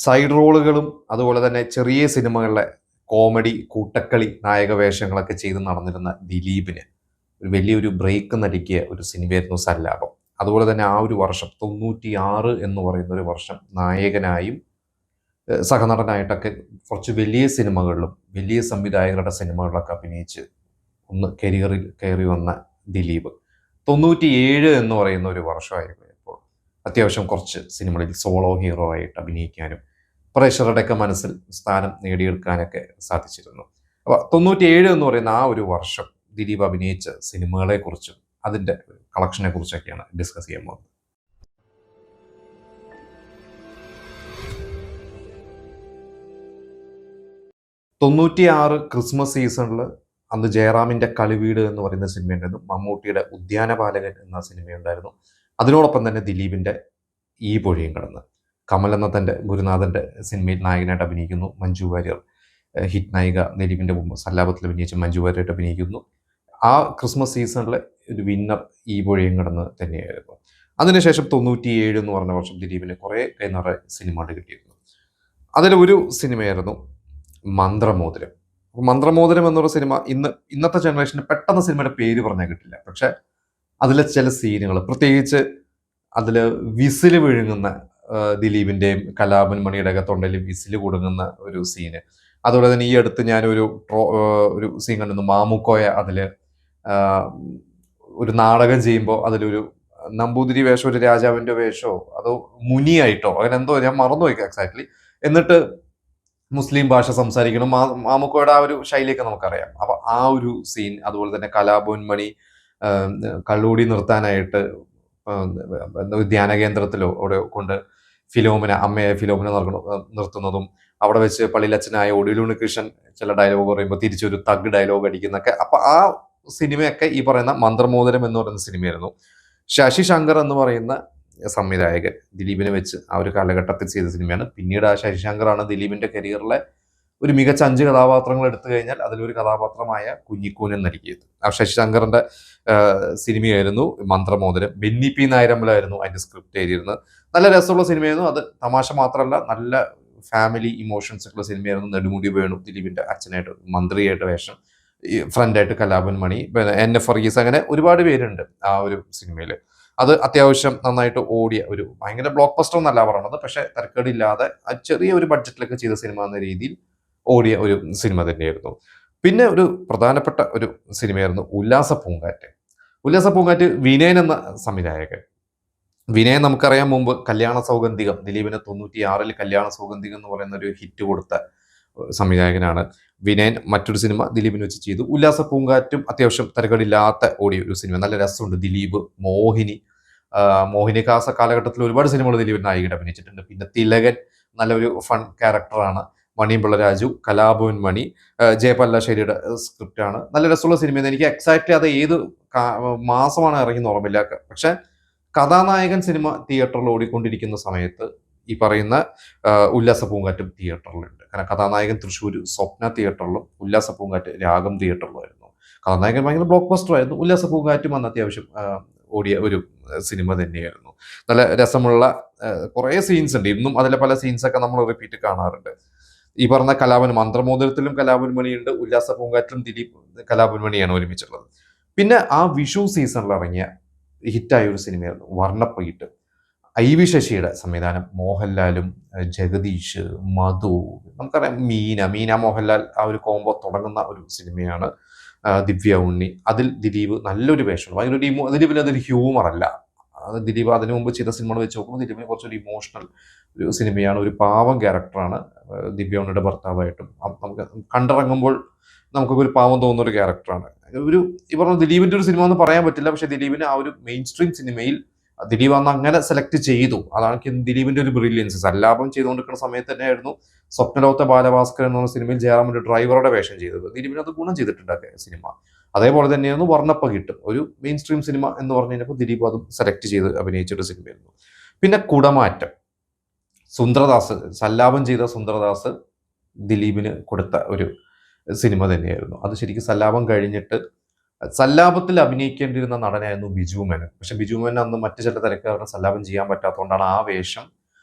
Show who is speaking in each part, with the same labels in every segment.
Speaker 1: Side റോളുകളും അതുപോലെ തന്നെ ചെറിയ സിനിമകളിലെ കോമഡി കൂട്ടക്കളി നായക വേഷങ്ങളൊക്കെ ചെയ്ത് നടന്നിരുന്ന ദിലീപിന് ഒരു വലിയൊരു ബ്രേക്ക് നൽകിയ ഒരു സിനിമയായിരുന്നു സല്ലാപം. അതുപോലെ തന്നെ ആ ഒരു വർഷം 96 എന്ന് പറയുന്ന ഒരു വർഷം നായകനായും സഹനടനായിട്ടൊക്കെ കുറച്ച് വലിയ സിനിമകളിലും വലിയ സംവിധായകരുടെ സിനിമകളിലൊക്കെ അഭിനയിച്ച് ഒന്ന് കരിയറിൽ കയറി വന്ന ദിലീപ് 97 എന്ന് പറയുന്ന ഒരു വർഷമായിരുന്നു ഇപ്പോൾ അത്യാവശ്യം കുറച്ച് സിനിമകളിൽ സോളോ ഹീറോ ആയിട്ട് അഭിനയിക്കാനും പ്രേക്ഷകരുടെയൊക്കെ മനസ്സിൽ സ്ഥാനം നേടിയെടുക്കാനൊക്കെ സാധിച്ചിരുന്നു. അപ്പോൾ 97 എന്ന് പറയുന്ന ആ ഒരു വർഷം ദിലീപ് അഭിനയിച്ച സിനിമകളെ കുറിച്ചും അതിൻ്റെ കളക്ഷനെ കുറിച്ചൊക്കെയാണ് ഡിസ്കസ് ചെയ്യാൻ പോകുന്നത്. 96 ക്രിസ്മസ് സീസണിൽ അന്ന് ജയറാമിൻ്റെ കളിവീട് എന്ന് പറയുന്ന സിനിമയുണ്ടായിരുന്നു. മമ്മൂട്ടിയുടെ ഉദ്യാനപാലകൻ എന്ന സിനിമയുണ്ടായിരുന്നു. അതിനോടൊപ്പം തന്നെ ദിലീപിൻ്റെ ഈ പൊഴിയും കടന്ന്, കമൽ എന്ന തൻ്റെ ഗുരുനാഥൻ്റെ സിനിമയിൽ നായകനായിട്ട് അഭിനയിക്കുന്നു. മഞ്ജു വാര്യർ ഹിറ്റ് നായിക ദിലീപിൻ്റെ മുമ്പ് സല്ലാപത്തിൽ അഭിനയിച്ച് മഞ്ജു വാര്യരായിട്ട് അഭിനയിക്കുന്നു. ആ ക്രിസ്മസ് സീസണിലെ ഒരു വിന്നർ ഈ പൊഴിയും കടന്ന് തന്നെയായിരുന്നു. അതിനുശേഷം 97 എന്ന് പറഞ്ഞ വർഷം ദിലീപിന് കുറേ കൈനിറ സിനിമകൾ കിട്ടിയിരുന്നു. അതിലൊരു സിനിമയായിരുന്നു മന്ത്രമോതിരം. മന്ത്രമോതിരം എന്നുള്ള സിനിമ ഇന്നത്തെ ജനറേഷന് പെട്ടെന്ന് സിനിമയുടെ പേര് പറഞ്ഞാൽ കിട്ടില്ല. പക്ഷെ അതിലെ ചില സീനുകൾ, പ്രത്യേകിച്ച് അതിൽ വിസില് വിഴുങ്ങുന്ന ദിലീപിൻ്റെയും കലാഭൻ മണിയുടെ ഒക്കെ തൊണ്ടയിൽ വിസില് കുടുങ്ങുന്ന ഒരു സീന്. അതുപോലെ തന്നെ ഈ അടുത്ത് ഞാനൊരു ഒരു സീൻ കണ്ടിരുന്നു. മാമുക്കോയ അതിൽ ഒരു നാടകം ചെയ്യുമ്പോൾ അതിലൊരു നമ്പൂതിരി വേഷം, ഒരു രാജാവിൻ്റെ വേഷമോ അതോ മുനിയായിട്ടോ അങ്ങനെ എന്തോ, ഞാൻ മറന്നുപോയി എക്സാക്ട്ലി. എന്നിട്ട് മുസ്ലിം ഭാഷ സംസാരിക്കണം. മാമുക്കോയുടെ ആ ഒരു ശൈലിയൊക്കെ നമുക്കറിയാം. അപ്പൊ ആ ഒരു സീൻ, അതുപോലെ തന്നെ കലാഭവൻ മണി കള്ളൂടി നിർത്താനായിട്ട് ധ്യാന കേന്ദ്രത്തിലോ അവിടെ കൊണ്ട് അമ്മയെ ഫിലോമിന നിർത്തുന്നതും, അവിടെ വെച്ച് പള്ളിയിലച്ഛനായ ഒടിയൽ ഉണ്ണികൃഷ്ണൻ ചില ഡയലോഗ് പറയുമ്പോൾ തിരിച്ചൊരു തഗ് ഡയലോഗ് അടിക്കുന്നൊക്കെ. അപ്പൊ ആ സിനിമയൊക്കെ ഈ പറയുന്ന മന്ത്രമോദരം എന്ന് പറയുന്ന സിനിമയായിരുന്നു. ശശി ശങ്കർ എന്ന് പറയുന്ന സംവിധായകൻ ദിലീപിനെ വെച്ച് ആ ഒരു കാലഘട്ടത്തിൽ ചെയ്ത സിനിമയാണ്. പിന്നീട് ആ ശശിശങ്കറാണ് ദിലീപിന്റെ കരിയറിലെ ഒരു മികച്ച 5 കഥാപാത്രങ്ങൾ എടുത്തു കഴിഞ്ഞാൽ അതിലൊരു കഥാപാത്രമായ കുഞ്ഞിക്കൂനൻ നൽകിയത്. ആ ശശിശങ്കറിന്റെ സിനിമയായിരുന്നു മന്ത്രമോദരം. ബെന്നി പി നായരമ്പലായിരുന്നു അതിന്റെ സ്ക്രിപ്റ്റ് എഴുതിയിരുന്നത്. നല്ല രസമുള്ള സിനിമയായിരുന്നു. അത് തമാശ മാത്രമല്ല, നല്ല ഫാമിലി ഇമോഷൻസ് ഉള്ള സിനിമയായിരുന്നു. നെടുമുടി വേണു ദിലീപിന്റെ അച്ഛനായിട്ട്, മന്ത്രിയായിട്ട് വേഷം, ഫ്രണ്ടായിട്ട് കലാഭൻ മണി, പിന്നെ NF വർഗീസ്, അങ്ങനെ ഒരുപാട് പേരുണ്ട് ആ ഒരു സിനിമയിൽ. അത് അത്യാവശ്യം നന്നായിട്ട് ഓടിയ ഒരു, ഭയങ്കര ബ്ലോക്ക് ബസ്റ്റർ എന്നല്ല പറയണത്, പക്ഷെ തരക്കേടില്ലാതെ ചെറിയ ഒരു ബഡ്ജറ്റിലൊക്കെ ചെയ്ത സിനിമ എന്ന രീതിയിൽ ഓടിയ ഒരു സിനിമ തന്നെയായിരുന്നു. പിന്നെ ഒരു പ്രധാനപ്പെട്ട ഒരു സിനിമയായിരുന്നു ഉല്ലാസ പൂങ്കാറ്റ്. ഉല്ലാസ പൂങ്കാറ്റ് വിനയൻ എന്ന സംവിധായകൻ. വിനയൻ നമുക്കറിയാം, മുമ്പ് കല്യാണ സൗഗന്ധികം, ദിലീപിന് 96 കല്യാണ സൗഗന്ധികം എന്ന് പറയുന്ന ഒരു ഹിറ്റ് കൊടുത്ത സംവിധായകനാണ് വിനയൻ. മറ്റൊരു സിനിമ ദിലീപിന് വെച്ച് ചെയ്തു. ഉല്ലാസ പൂങ്കാറ്റും അത്യാവശ്യം തരകടില്ലാത്ത ഓടിയ ഒരു സിനിമ, നല്ല രസമുണ്ട്. ദിലീപ്, മോഹിനി കാസ കാലഘട്ടത്തിൽ ഒരുപാട് സിനിമകൾ ദിലീപ് നായികയുടെ അഭിനയിച്ചിട്ടുണ്ട്. പിന്നെ തിലകൻ നല്ലൊരു ഫൺ ക്യാരക്ടറാണ്. മണിയമ്പിള്ള രാജു, കലാഭവൻ മണി, ജയപല്ലാശ്ശേരിയുടെ സ്ക്രിപ്റ്റാണ്. നല്ല രസമുള്ള സിനിമയാണ്. എനിക്ക് എക്സാക്ട്ലി അത് ഏത് മാസമാണ് ഇറങ്ങി ഓർമ്മയില്ല. പക്ഷെ കഥാനായകൻ സിനിമ തിയേറ്ററിൽ ഓടിക്കൊണ്ടിരിക്കുന്ന സമയത്ത് ഈ പറയുന്ന ഉല്ലാസ പൂങ്കാറ്റും തിയേറ്ററിലുണ്ട്. കാരണം കഥാനായകൻ തൃശ്ശൂർ സ്വപ്ന തിയേറ്ററിലും ഉല്ലാസ പൂങ്കാറ്റ് രാഗം തിയേറ്ററിലുമായിരുന്നു. കഥാനായകൻ ഭയങ്കര ബ്ലോക്ക് ബസ്റ്റർ ആയിരുന്നു. ഉല്ലാസ പൂങ്കാറ്റും അന്ന് അത്യാവശ്യം ഓടിയ ഒരു സിനിമ തന്നെയായിരുന്നു. നല്ല രസമുള്ള കുറേ സീൻസ് ഉണ്ട്. ഇന്നും അതിലെ പല സീൻസൊക്കെ നമ്മൾ റിപ്പീറ്റ് കാണാറുണ്ട്. ഈ പറഞ്ഞ മന്ത്രമോദരത്തിലും കലാഭവൻ മണിയുണ്ട്, ഉല്ലാസ പൂങ്കാറ്റിലും ദിലീപ് കലാഭവൻ മണിയാണ് ഒരുമിച്ചുള്ളത്. പിന്നെ ആ വിഷു സീസണിൽ ഇറങ്ങിയ ഹിറ്റായ ഒരു സിനിമയായിരുന്നു വർണ്ണപ്പകിട്ട്. IV ശശിയുടെ സംവിധാനം, മോഹൻലാലും ജഗദീഷ്, മധു, നമുക്കറിയാം മീന മോഹൻലാൽ ആ ഒരു കോംബോ തുടങ്ങുന്ന ഒരു സിനിമയാണ്. ദിവ്യ ഉണ്ണി, അതിൽ ദിലീപ് നല്ലൊരു വേഷമാണ്. ഭയങ്കര ദിലീപിന് അതൊരു ഹ്യൂമർ അല്ല. അത് ദിലീപ് അതിനു മുമ്പ് ചെയ്ത സിനിമകൾ വെച്ച് നോക്കുമ്പോൾ ദിലീപിന് കുറച്ചൊരു ഇമോഷണൽ ഒരു സിനിമയാണ്. ഒരു പാവം ക്യാരക്ടറാണ് ദിവ്യ ഉണ്ണിയുടെ ഭർത്താവായിട്ടും. നമുക്ക് കണ്ടിറങ്ങുമ്പോൾ നമുക്കൊക്കെ ഒരു പാവം തോന്നുന്ന ഒരു ക്യാരക്ടറാണ്. ഒരു ഈ പറഞ്ഞ ദിലീപിന്റെ ഒരു സിനിമ എന്ന് പറയാൻ പറ്റില്ല. പക്ഷെ ദിലീപിന് ആ ഒരു മെയിൻ സ്ട്രീം സിനിമയിൽ ദിലീപ് അന്ന് അങ്ങനെ സെലക്ട് ചെയ്തു. അതാണ് ദിലീപിന്റെ ഒരു ബ്രില്യൻസ്. സല്ലാപം ചെയ്തുകൊണ്ടിരിക്കുന്ന സമയത്ത് തന്നെയായിരുന്നു സ്വപ്നലോകത്തെ ബാലഭാസ്കർ എന്ന സിനിമയിൽ ജയറാമിന്റെ ഡ്രൈവറുടെ വേഷം ചെയ്തത്. ദിലീപിന് അത് ഗുണം ചെയ്തിട്ടുണ്ട് സിനിമ. അതേപോലെ തന്നെയായിരുന്നു വർണ്ണപ്പകിട്ട്, ഒരു മെയിൻ സ്ട്രീം സിനിമ എന്ന് പറഞ്ഞു കഴിഞ്ഞപ്പോൾ ദിലീപ് അതും സെലക്ട് ചെയ്ത് അഭിനയിച്ചൊരു സിനിമയായിരുന്നു. പിന്നെ കുടമാറ്റം, സുന്ദരദാസ്, സല്ലാപം ചെയ്ത സുന്ദരദാസ് ദിലീപിന് കൊടുത്ത ഒരു സിനിമ തന്നെയായിരുന്നു. അത് ശരിക്കും സല്ലാപം കഴിഞ്ഞിട്ട് സല്ലാപത്തിൽ അഭിനയിക്കേണ്ടിയിരുന്ന നടനായിരുന്നു ബിജു മേനോൻ. പക്ഷെ ബിജു മേനോൻ അന്ന് മറ്റു ചില തിരക്ക് കാരണം സല്ലാപം ചെയ്യാൻ പറ്റാത്തതുകൊണ്ടാണ് ആ വേഷം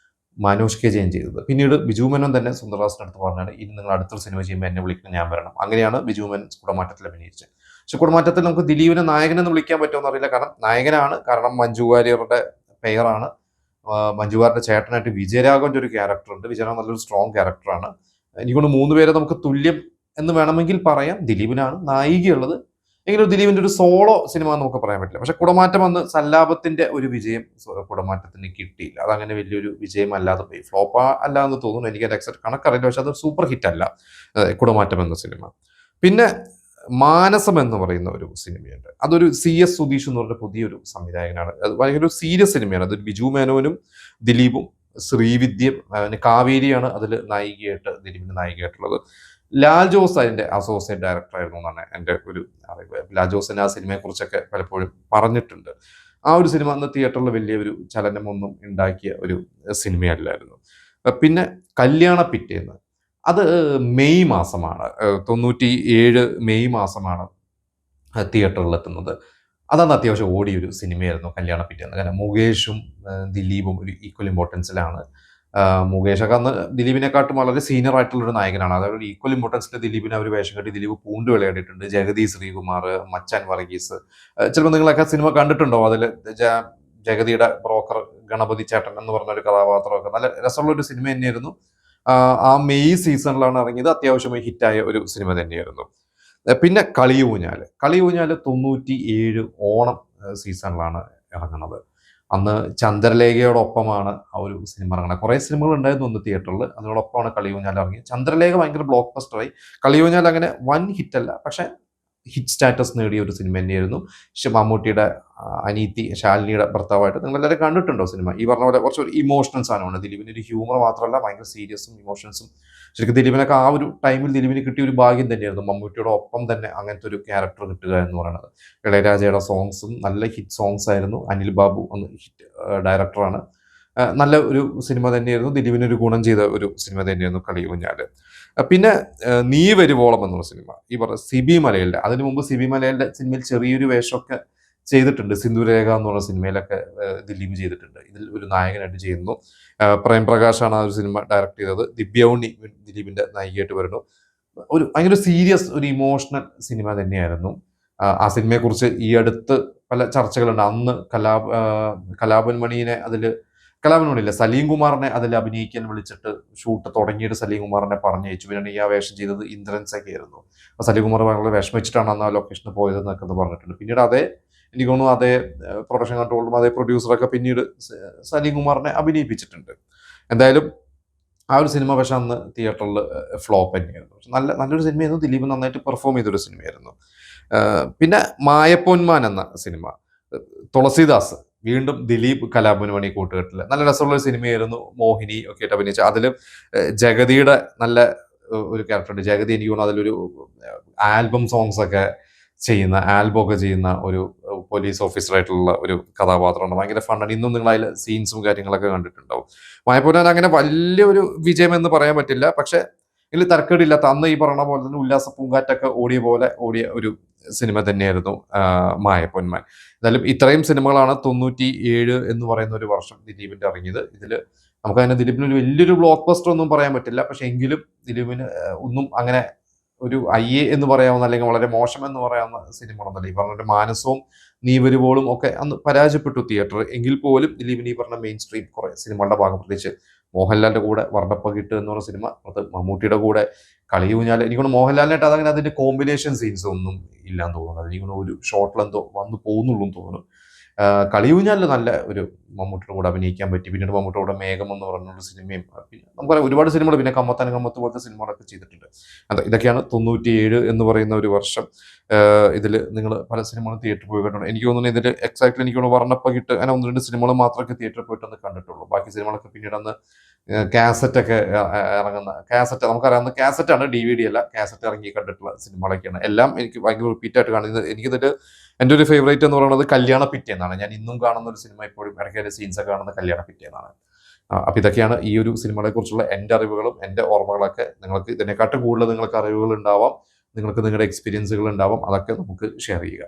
Speaker 1: മനോജ് കെ ജയൻ ചെയ്തത്. പിന്നീട് ബിജു മേനോൻ തന്നെ സുന്ദർദാസിന്റെ അടുത്ത് പറഞ്ഞാണ് ഇനി നിങ്ങൾ അടുത്തൊരു സിനിമ ചെയ്യുമ്പോൾ എന്നെ വിളിക്കണം, ഞാൻ വരണം. അങ്ങനെയാണ് ബിജു മേനോൻ കുടമാറ്റത്തിൽ അഭിനയിച്ചത്. പക്ഷെ കുടമാറ്റത്തിൽ നമുക്ക് ദിലീപിനെ നായകനെന്ന് വിളിക്കാൻ പറ്റുമോ അറിയില്ല. കാരണം നായകനാണ്, കാരണം മഞ്ജു വാര്യരുടെ പെയറാണ്. മഞ്ജു വാര്യരുടെ ചേട്ടനായിട്ട് വിജയരാഘവന്റെ ഒരു ക്യാരക്ടർ ഉണ്ട്. വിജയരാഘവൻ നല്ലൊരു സ്ട്രോങ് ക്യാരക്ടറാണ്. എനിക്കൊണ്ട് 3 പേരെ നമുക്ക് തുല്യം എന്ന് വേണമെങ്കിൽ പറയാം. ദിലീപിനാണ് നായികയുള്ളത്. എങ്കിലും ദിലീപിന്റെ ഒരു സോളോ സിനിമ നമുക്ക് പറയാൻ പറ്റില്ല. പക്ഷെ കുടമാറ്റം വന്ന് സല്ലാപത്തിന്റെ ഒരു വിജയം കുടമാറ്റത്തിന് കിട്ടിയില്ല. അതങ്ങനെ വലിയൊരു വിജയം അല്ലാതെ പോയി, ഫ്ലോപ്പ് അല്ല എന്ന് തോന്നുന്നു. എനിക്ക് അതിന്റെ എക്സാക്ട് കണക്കറിയില്ല. പക്ഷെ അത് സൂപ്പർ ഹിറ്റ് അല്ല കുടമാറ്റം എന്ന സിനിമ. പിന്നെ മാനസം എന്ന് പറയുന്ന ഒരു സിനിമയുണ്ട്. അതൊരു CS സുധീഷ് എന്ന് പറഞ്ഞ പുതിയൊരു സംവിധായകനാണ്. അത് ഭയങ്കര ഒരു സീരിയസ് സിനിമയാണ്. അതൊരു ബിജു മേനോനും ദിലീപും ശ്രീവിദ്യയും കാവേരിയാണ് അതിൽ നായികയായിട്ട്, ദിലീപിന്റെ നായികയായിട്ടുള്ളത്. ലാൽ ജോസ് അതിന്റെ അസോസിയേറ്റ് ഡയറക്ടർ ആയിരുന്നു എന്നാണ് എൻ്റെ ഒരു അറിവ്. ലാൽ ജോസിന് ആ സിനിമയെ കുറിച്ചൊക്കെ പലപ്പോഴും പറഞ്ഞിട്ടുണ്ട്. ആ ഒരു സിനിമ അന്ന് തിയേറ്ററിൽ വലിയ ഒരു ചലനമൊന്നും ഉണ്ടാക്കിയ ഒരു സിനിമയല്ലായിരുന്നു. പിന്നെ കല്യാണ പിറ്റേന്ന്, അത് മെയ് മാസമാണ്, 97 മെയ് മാസമാണ് തിയേറ്ററിൽ എത്തുന്നത്. അതാണ് അത്യാവശ്യം ഓടിയൊരു സിനിമയായിരുന്നു കല്യാണ പിറ്റേന്ന്. കാരണം മുകേഷും ദിലീപും ഒരു ഈക്വൽ ഇമ്പോർട്ടൻസിലാണ്. മുകേഷൊക്കെ അന്ന് ദിലീപിനെക്കാട്ടും വളരെ സീനിയർ ആയിട്ടുള്ള ഒരു നായകനാണ്. അതായത് ഒരു ഈക്വൽ ഇമ്പോർട്ടൻസിൽ ദിലീപിനെ ഒരു വേഷം കെട്ടി ദിലീപ് പൂണ്ട് വിളയാടിയിട്ടുണ്ട്. ജഗതി ശ്രീകുമാർ, മച്ചാൻ വർഗീസ്, ചിലപ്പോൾ നിങ്ങളൊക്കെ സിനിമ കണ്ടിട്ടുണ്ടോ? അതിൽ ജഗതിയുടെ ബ്രോക്കർ ഗണപതി ചേട്ടൻ എന്ന് പറഞ്ഞ ഒരു കഥാപാത്രമൊക്കെ നല്ല രസമുള്ള ഒരു സിനിമ തന്നെയായിരുന്നു. ആ മെയ് സീസണിലാണ് ഇറങ്ങിയത്. അത്യാവശ്യം ഹിറ്റായ ഒരു സിനിമ തന്നെയായിരുന്നു. പിന്നെ കളിയൂഞ്ഞാല് 97 ഓണം സീസണിലാണ് ഇറങ്ങുന്നത്. അന്ന് ചന്ദ്രലേഖയോടൊപ്പമാണ് ആ ഒരു സിനിമ ഇറങ്ങുന്നത്. കുറേ സിനിമകൾ ഉണ്ടായിരുന്നു ഒന്ന് തിയേറ്ററിൽ, അതിനോടൊപ്പമാണ് കളിയൂഞ്ഞാൽ ഇറങ്ങിയത്. ചന്ദ്രലേഖ ഭയങ്കര ബ്ലോക്ക് ബസ്റ്ററായി. കളിയൂഞ്ഞാൽ അങ്ങനെ വൻ ഹിറ്റല്ല, പക്ഷെ ഹിറ്റ് സ്റ്റാറ്റസ് നേടിയ ഒരു സിനിമ തന്നെയായിരുന്നു. മമ്മൂട്ടിയുടെ അനീതി ശാലിനിയുടെ ഭർത്താവായിട്ട് നിങ്ങളെല്ലാവരും കണ്ടിട്ടുണ്ടോ സിനിമ? ഈ പറഞ്ഞ പോലെ കുറച്ചൊരു ഇമോഷണൽ സാധനമാണ്. ദിലീപിന് ഒരു ഹ്യൂമർ മാത്രമല്ല, ഭയങ്കര സീരിയസും ഇമോഷൻസും. ശരിക്കും ദിലീപിനൊക്കെ ആ ഒരു ടൈമിൽ ദിലീപിന് കിട്ടിയ ഒരു ഭാഗ്യം തന്നെയായിരുന്നു, മമ്മൂട്ടിയുടെ ഒപ്പം തന്നെ അങ്ങനത്തെ ഒരു ക്യാരക്ടർ കിട്ടുക എന്ന് പറയുന്നത്. ഇളയരാജയുടെ സോങ്സും നല്ല ഹിറ്റ് സോങ്സ് ആയിരുന്നു. അനിൽ ബാബു ഒന്ന് ഹിറ്റ് ഡയറക്ടറാണ്. നല്ല ഒരു സിനിമ തന്നെയായിരുന്നു. ദിലീപിനൊരു ഗുണം ചെയ്ത ഒരു സിനിമ തന്നെയായിരുന്നു കളിയൂഞ്ഞാല്. പിന്നെ നീ വരുവോളം എന്നുള്ള സിനിമ, ഈ പറഞ്ഞ സിബി മലയിലെ, അതിനു മുമ്പ് സിബി മലയിലെ സിനിമയിൽ ചെറിയൊരു വേഷമൊക്കെ ചെയ്തിട്ടുണ്ട്. സിന്ധുരേഖ എന്നുള്ള സിനിമയിലൊക്കെ ദിലീപ് ചെയ്തിട്ടുണ്ട്. ഇതിൽ ഒരു നായകനായിട്ട് ചെയ്യുന്നു. പ്രേംപ്രകാശാണ് ആ ഒരു സിനിമ ഡയറക്ട് ചെയ്തത്. ദിവ്യ ഉണ്ണി ദിലീപിന്റെ നായികയായിട്ട് വരുന്നു. ഒരു ഭയങ്കര സീരിയസ് ഒരു ഇമോഷണൽ സിനിമ തന്നെയായിരുന്നു. ആ സിനിമയെക്കുറിച്ച് ഈ അടുത്ത് പല ചർച്ചകളുണ്ട്. അന്ന് കലാഭവൻ മണിയിനെ കലാഭവനില്ല, സലീം കുമാറിനെ അതിൽ അഭിനയിക്കാൻ വിളിച്ചിട്ട് ഷൂട്ട് തുടങ്ങിയിട്ട് സലീം കുമാറിനെ പറഞ്ഞയച്ചു. പിന്നെ ഈ ആ വേഷം ചെയ്തത് ഇന്ദ്രൻസൊക്കെ ആയിരുന്നു. അപ്പോൾ സലീം കുമാർ വളരെ വിഷമിച്ചിട്ടാണ് അന്ന് ആ ലൊക്കേഷനിൽ പോയതെന്നൊക്കെ പറഞ്ഞിട്ടുണ്ട്. പിന്നീട് എനിക്ക് തോന്നുന്നു അതേ പ്രൊഡക്ഷൻ കൺട്രോളും അതേ പ്രൊഡ്യൂസറൊക്കെ പിന്നീട് സലീം കുമാറിനെ അഭിനയിപ്പിച്ചിട്ടുണ്ട്. എന്തായാലും ആ ഒരു സിനിമ പക്ഷെ അന്ന് തിയേറ്ററിൽ ഫ്ലോപ്പ് തന്നെയായിരുന്നു. പക്ഷെ നല്ലൊരു സിനിമയായിരുന്നു. ദിലീപ് നന്നായിട്ട് പെർഫോം ചെയ്തൊരു സിനിമയായിരുന്നു. പിന്നെ മായപ്പൊന്മാൻ എന്ന സിനിമ, തുളസീദാസ് വീണ്ടും ദിലീപ് കലാഭവൻ മണി കൂട്ടുകെട്ടിൽ നല്ല രസമുള്ള ഒരു സിനിമയായിരുന്നു. മോഹിനി ഒക്കെ ആയിട്ട് അഭിനയിച്ച, അതിൽ ജഗതിയുടെ നല്ല ഒരു ക്യാരക്ടറുണ്ട്. ജഗതി എനിക്ക് തോന്നുന്നു അതിലൊരു ആൽബം സോങ്സ് ഒക്കെ ചെയ്യുന്ന ഒരു പോലീസ് ഓഫീസറായിട്ടുള്ള ഒരു കഥാപാത്രമാണ്. ഭയങ്കര ഫണ്ടാണ്. ഇന്നും നിങ്ങൾ അതിൽ സീൻസും കാര്യങ്ങളൊക്കെ കണ്ടിട്ടുണ്ടാവും. മായപ്പൊന്നാൻ അങ്ങനെ വലിയൊരു വിജയം എന്ന് പറയാൻ പറ്റില്ല, പക്ഷെ ഇതിൽ തരക്കേടില്ലാത്ത, അന്ന് ഈ പറഞ്ഞ പോലെ തന്നെ ഉല്ലാസ പൂങ്കാറ്റൊക്കെ ഓടിയ ഒരു സിനിമ തന്നെയായിരുന്നു മായപ്പൊന്മാൻ. എന്തായാലും ഇത്രയും സിനിമകളാണ് 97 എന്ന് പറയുന്ന ഒരു വർഷം ദിലീപിന്റെ ഇറങ്ങിയത്. ഇതിൽ നമുക്കതിനെ ദിലീപിന് ഒരു വലിയൊരു ബ്ലോക്ക് ബസ്റ്റർ ഒന്നും പറയാൻ പറ്റില്ല. പക്ഷെ എങ്കിലും ദിലീപിന് ഒന്നും അങ്ങനെ ഒരു എന്ന് പറയാവുന്ന, അല്ലെങ്കിൽ വളരെ മോശം എന്ന് പറയാവുന്ന സിനിമകളൊന്നല്ല. ഈ പറഞ്ഞ മാനസവും നീ വരുവോളും ഒക്കെ അന്ന് പരാജയപ്പെട്ടു തിയേറ്റർ. എങ്കിൽ പോലും ദിലീപിന് ഈ പറഞ്ഞ മെയിൻ സ്ട്രീം കുറെ സിനിമകളുടെ ഭാഗം, പ്രത്യേകിച്ച് മോഹൻലാലിന്റെ കൂടെ വർണ്ണപ്പകിട്ട് എന്ന് പറഞ്ഞ സിനിമ, അത് മമ്മൂട്ടിയുടെ കൂടെ കളിയൂഞ്ഞാൽ, എനിക്കൊന്ന് മോഹൻലാലിനായിട്ട് അതങ്ങനെ അതിന്റെ കോമ്പിനേഷൻ സീൻസ് ഒന്നും ഇല്ലാന്ന് തോന്നുന്നു. എനിക്കൊന്ന് ഒരു ഷോട്ടിലെന്തോ വന്നു പോകുന്നുള്ളൂ എന്ന് തോന്നുന്നു. കളിയൂഞ്ഞാലിൽ നല്ല ഒരു മമ്മൂട്ടിയുടെ കൂടെ അഭിനയിക്കാൻ പറ്റി. പിന്നീട് മമ്മൂട്ടിയുടെ കൂടെ മേഘം എന്ന് പറഞ്ഞൊരു സിനിമയും, പിന്നെ നമുക്കറിയാം ഒരുപാട് സിനിമകൾ, പിന്നെ കമ്മത്ത് പോലത്തെ സിനിമകളൊക്കെ ചെയ്തിട്ടുണ്ട്. ഇതൊക്കെയാണ് 97 എന്ന് പറയുന്ന ഒരു വർഷം. ഇതിൽ നിങ്ങൾ പല സിനിമകളും തിയേറ്ററിൽ പോയി കണ്ടിട്ടുണ്ട്. എനിക്ക് തോന്നുന്നു ഇതിൽ എക്സാക്ട്ലി എനിക്ക് തോന്നുന്നു വർണ്ണപ്പകിട്ട് അങ്ങനെ 1-2 സിനിമകൾ മാത്രമേ തിയേറ്ററിൽ പോയിട്ടൊന്ന് കണ്ടിട്ടുള്ളൂ. ബാക്കി സിനിമകളൊക്കെ പിന്നീട് അന്ന് കാസറ്റൊക്കെ ഇറങ്ങുന്ന, നമുക്കറിയാവുന്ന കാസറ്റാണ്, DVD അല്ല, കാസറ്റ് ഇറങ്ങി കണ്ടിട്ടുള്ള സിനിമകളൊക്കെയാണ്. എല്ലാം എനിക്ക് ഭയങ്കര റിപ്പീറ്റായിട്ട് കാണുന്നത്. എനിക്കിതിൽ എൻ്റെ ഒരു ഫേവറേറ്റ് എന്ന് പറയുന്നത് കല്യാണ പിറ്റേന്നാണ്. ഞാൻ ഇന്നും കാണുന്ന ഒരു സിനിമ, ഇപ്പോഴും ഇടയ്ക്ക് സീൻസൊക്കെ കാണുന്ന കല്യാണ പിറ്റേന്നാണ്. അപ്പോൾ ഇതൊക്കെയാണ് ഈ ഒരു സിനിമകളെ കുറിച്ചുള്ള എൻ്റെ അറിവുകളും എൻ്റെ ഓർമ്മകളൊക്കെ. നിങ്ങൾക്ക് ഇതിനെക്കാട്ടും കൂടുതൽ നിങ്ങൾക്ക് അറിവുകൾ ഉണ്ടാവാം, നിങ്ങൾക്ക് നിങ്ങളുടെ എക്സ്പീരിയൻസുകൾ ഉണ്ടാവാം. അതൊക്കെ നമുക്ക് ഷെയർ ചെയ്യുക.